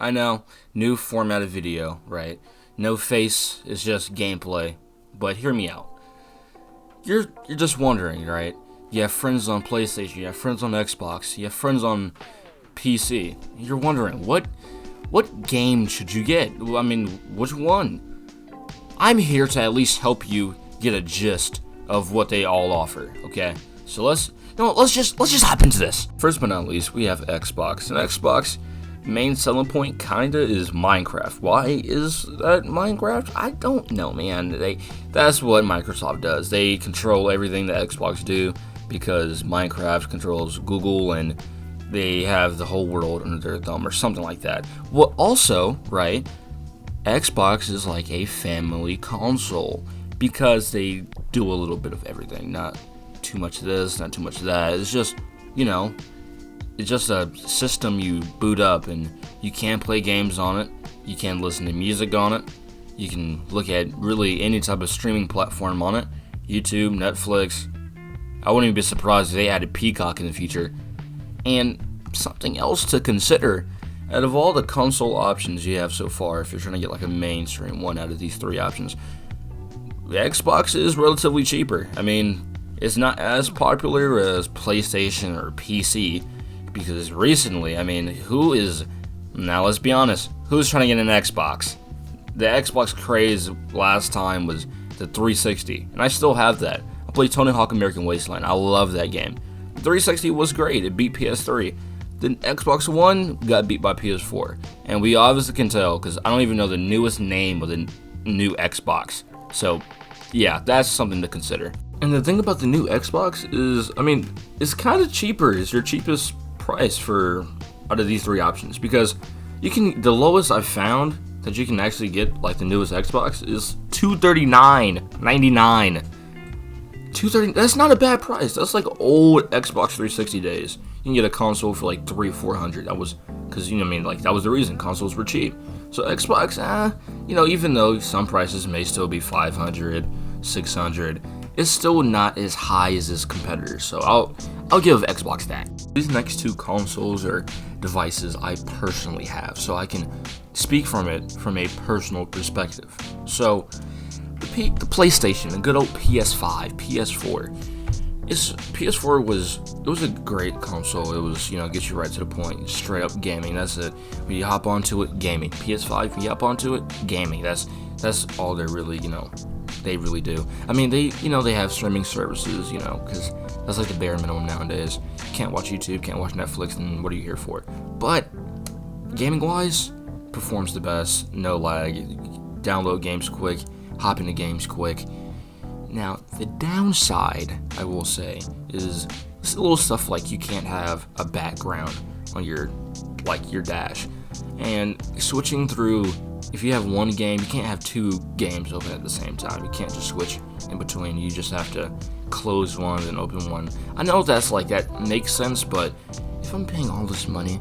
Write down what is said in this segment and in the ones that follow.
I know, new format of video, right? No face, it's just gameplay. But hear me out. You're just wondering, right? You have friends on PlayStation, you have friends on Xbox, you have friends on PC. You're wondering what game should you get? I mean, which one? I'm here to at least help you get a gist of what they all offer. Okay, so let's just hop into this. First but not least, we have Xbox. And Xbox main selling point kinda is Minecraft. Why is that Minecraft? I don't know, man. That's what Microsoft does. They control everything that Xbox do because Minecraft controls Google and they have the whole world under their thumb or something like that. Well, also, right, Xbox is like a family console because they do a little bit of everything. Not too much of this, not too much of that. It's just, it's just a system you boot up and you can play games on it. You can listen to music on it. You can look at really any type of streaming platform on it. YouTube, Netflix. I wouldn't even be surprised if they added Peacock in the future. And something else to consider, out of all the console options you have so far, if you're trying to get like a mainstream one out of these three options, the Xbox is relatively cheaper. I mean, it's not as popular as PlayStation or PC, because recently, now let's be honest, who's trying to get an Xbox? The Xbox craze last time was the 360, and I still have that. I played Tony Hawk American Wasteland. I love that game. The 360 was great. It beat PS3. The Xbox One got beat by PS4, and we obviously can tell because I don't even know the newest name of the new Xbox. So, yeah, that's something to consider. And the thing about the new Xbox is, it's kind of cheaper. It's your cheapest price for out of these three options because the lowest I've found that you can actually get like the newest Xbox is $239.99. $230. That's not a bad price. That's like old Xbox 360 days. You can get a console for like $300-$400. That was because that was the reason consoles were cheap. So Xbox, even though some prices may still be $500, $600, it's still not as high as its competitors. So I'll give Xbox that. These next two consoles are devices I personally have, so I can speak from it from a personal perspective. So the PlayStation, the good old PS5, PS4. PS4 was a great console. It was, gets you right to the point, straight up gaming. That's it. When you hop onto it, gaming. PS5, when you hop onto it, gaming. That's all they really, they really do. They have streaming services, because that's like the bare minimum nowadays. Can't watch YouTube, can't watch Netflix, then what are you here for? But gaming-wise, performs the best, no lag, download games quick, hop into games quick. Now, the downside, I will say, is this little stuff like you can't have a background on your dash. And switching through, if you have one game, you can't have two games open at the same time. You can't just switch in between. You just have to close one and open one. I know that makes sense, but if I'm paying all this money,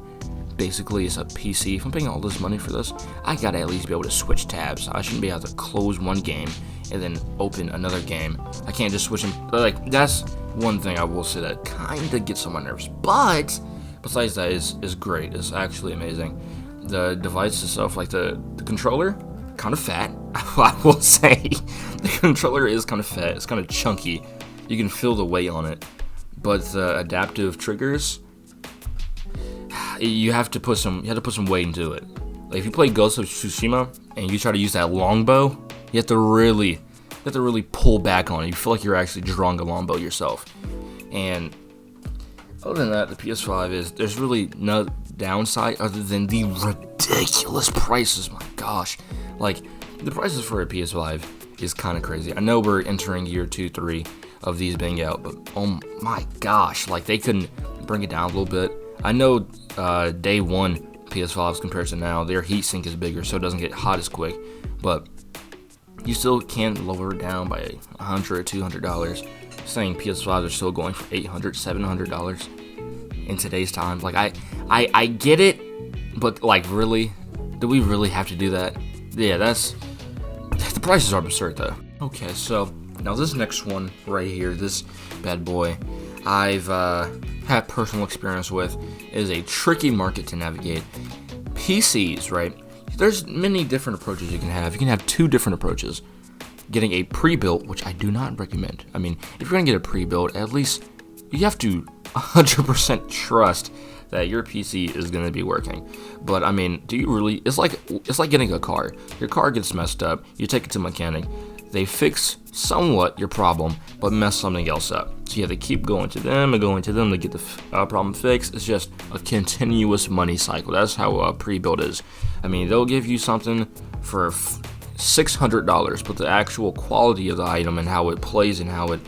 basically it's a PC, if I'm paying all this money for this, I gotta at least be able to switch tabs. I shouldn't be able to close one game and then open another game. I can't just switch them. That's one thing I will say that kinda gets on my nerves. But besides that, is great. It's actually amazing. The device itself, like the controller, kind of fat. I will say the controller is kind of fat. It's kind of chunky. You can feel the weight on it. But the adaptive triggers, you have to put some weight into it. Like if you play Ghost of Tsushima and you try to use that longbow, you have to really pull back on it. You feel like you're actually drawing a longbow yourself. And other than that, the PS5 there's really no downside other than the ridiculous prices. My gosh, like the prices for a PS5 is kind of crazy. I know we're entering year 2-3 of these being out, but oh my gosh, like they couldn't bring it down a little bit. I know day one PS5s compared to now, their heatsink is bigger, so it doesn't get hot as quick, but you still can lower it down by $100 or $200. Saying PS5s are still going for $800, $700 in today's time. Like I get it, but like really, do we really have to do that? Yeah, the prices are absurd though. Okay, so now this next one right here, this bad boy, I've had personal experience with, is a tricky market to navigate. PCs, right? There's many different approaches you can have. You can have two different approaches. Getting a pre-built, which I do not recommend. I mean, if you're gonna get a pre-built, at least you have to 100% trust that your PC is gonna be working. But I mean, do you really? It's like getting a car. Your car gets messed up. You take it to a mechanic. They fix somewhat your problem, but mess something else up. So you have to keep going to them and going to them to get the problem fixed. It's just a continuous money cycle. That's how a pre-built is. I mean, they'll give you something for $600, but the actual quality of the item and how it plays and how it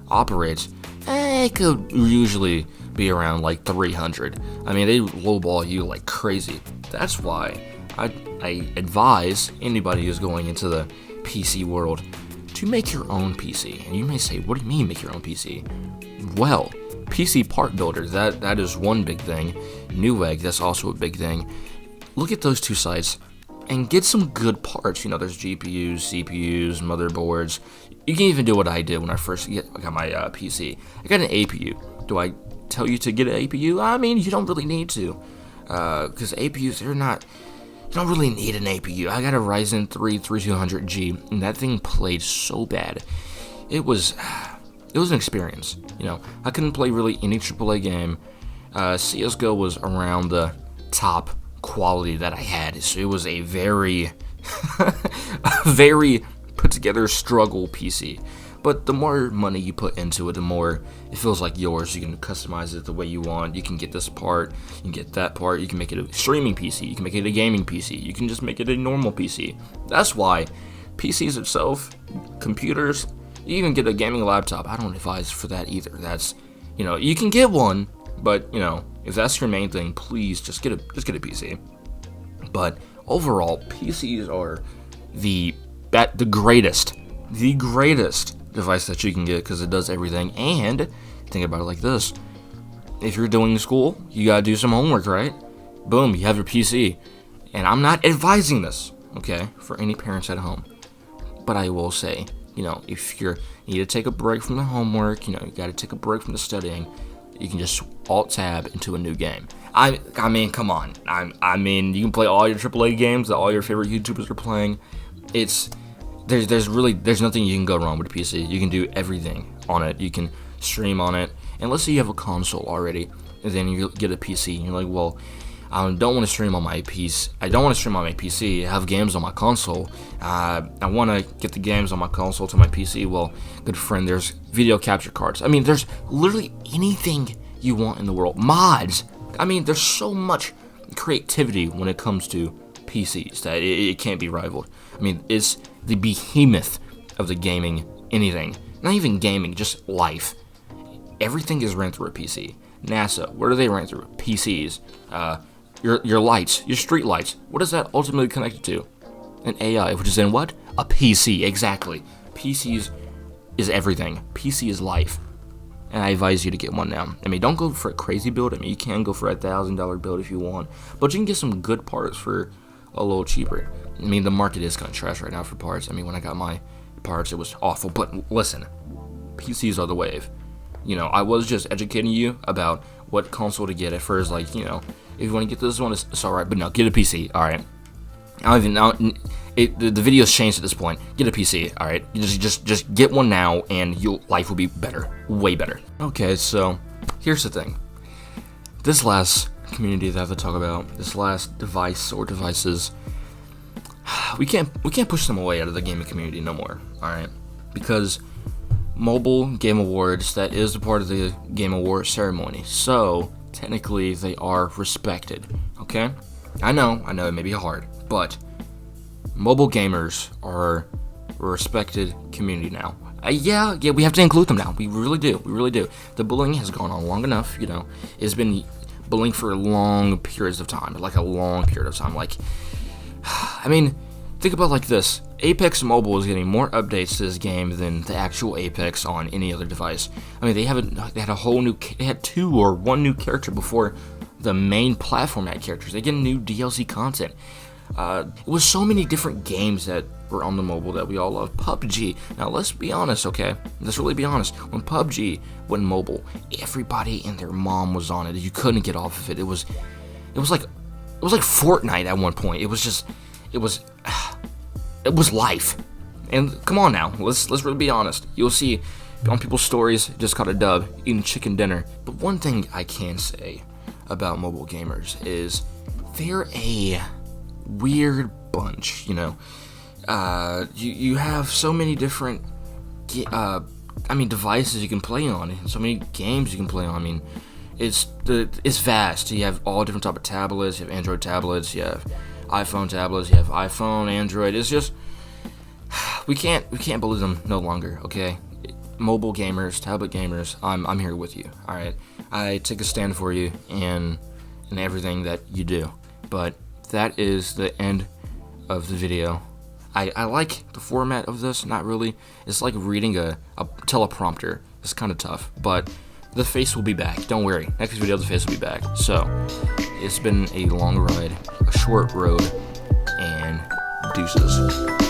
operates, it could usually be around like $300. I mean, they lowball you like crazy. That's why I advise anybody who's going into the PC world to make your own PC. And you may say, what do you mean make your own PC? Well, PC part builders, that is one big thing. Newegg, that's also a big thing. Look at those two sites and get some good parts. You know, there's GPUs, CPUs, motherboards. You can even do what I did when I first got my PC. I got an APU. Do I tell you to get an APU? I mean, you don't really need to, because APUs, you don't really need an APU. I got a Ryzen 3 3200G, and that thing played so bad. It was an experience. You know, I couldn't play really any AAA game. CSGO was around the top quality that I had. So it was a very, very put together struggle PC. But the more money you put into it, the more it feels like yours. You can customize it the way you want. You can get this part, you can get that part. You can make it a streaming PC. You can make it a gaming PC. You can just make it a normal PC. That's why PCs itself, computers, you even get a gaming laptop. I don't advise for that either. That's, you know, you can get one, but you know, if that's your main thing, please just get a PC. But overall, PCs are the greatest device that you can get because it does everything. And think about it like this: if you're doing school, you gotta do some homework, right? Boom, you have your PC. And I'm not advising this, okay, for any parents at home. But I will say, you know, if you need to take a break from the homework, you know, you gotta take a break from the studying, you can just alt-tab into a new game. I mean, come on. I mean, you can play all your AAA games that all your favorite YouTubers are playing. There's nothing you can go wrong with a PC. You can do everything on it. You can stream on it. And let's say you have a console already, and then you get a PC, and you're like, well, I don't want to stream on my PC. I don't want to stream on my PC. I have games on my console. I want to get the games on my console to my PC. Well, good friend, there's video capture cards. I mean, there's literally anything you want in the world. Mods. I mean, there's so much creativity when it comes to PCs that it can't be rivaled. I mean, it's the behemoth of the gaming anything. Not even gaming, just life. Everything is ran through a PC. NASA, what do they run through? PCs. Your lights, your street lights. What is that ultimately connected to? An AI, which is in what? A PC, exactly. PCs is everything. PC is life. And I advise you to get one now. I mean, don't go for a crazy build. I mean, you can go for a $1,000 build if you want, but you can get some good parts for a little cheaper. I mean, the market is kind of trash right now for parts. I mean, when I got my parts, it was awful. But listen, PCs are the wave. You know, I was just educating you about what console to get at first. Like, you know, if you want to get this one, it's alright. But no, get a PC. Alright. I don't even know. The video's changed at this point. Get a PC. Alright. Just get one now, and your life will be better. Way better. Okay, so here's the thing. This last community that I have to talk about, this last device or devices, we can't push them away out of the gaming community no more. Alright? Because Mobile Game Awards, that is a part of the Game Award ceremony. So, technically, they are respected. Okay? I know, it may be hard, but mobile gamers are a respected community now. Yeah, we have to include them now. We really do. The bullying has gone on long enough, you know. It's been bullying for long periods of time, like a long period of time. Like, I mean, think about it like this. Apex Mobile is getting more updates to this game than the actual Apex on any other device. I mean, they had two or one new character before the main platform had characters. They get new DLC content. It was so many different games that were on the mobile that we all love. PUBG. Now, let's be honest, okay? Let's really be honest. When PUBG went mobile, everybody and their mom was on it. You couldn't get off of it. It was like it was like Fortnite at one point. It was it was life. And come on now, let's really be honest. You'll see on people's stories, just caught a dub, eating chicken dinner. But one thing I can say about mobile gamers is they're a weird bunch, you know. You have so many different devices you can play on, and so many games you can play on. I mean, it's vast. You have all different type of tablets. You have Android tablets. You have iPhone tablets. You have iPhone, Android. It's just we can't believe them no longer. Okay, mobile gamers, tablet gamers. I'm here with you. All right, I take a stand for you in everything that you do. But that is the end of the video. I like the format of this, not really. It's like reading a teleprompter. It's kind of tough, but the face will be back. Don't worry. Next video, the face will be back. So, it's been a long ride, a short road, and deuces.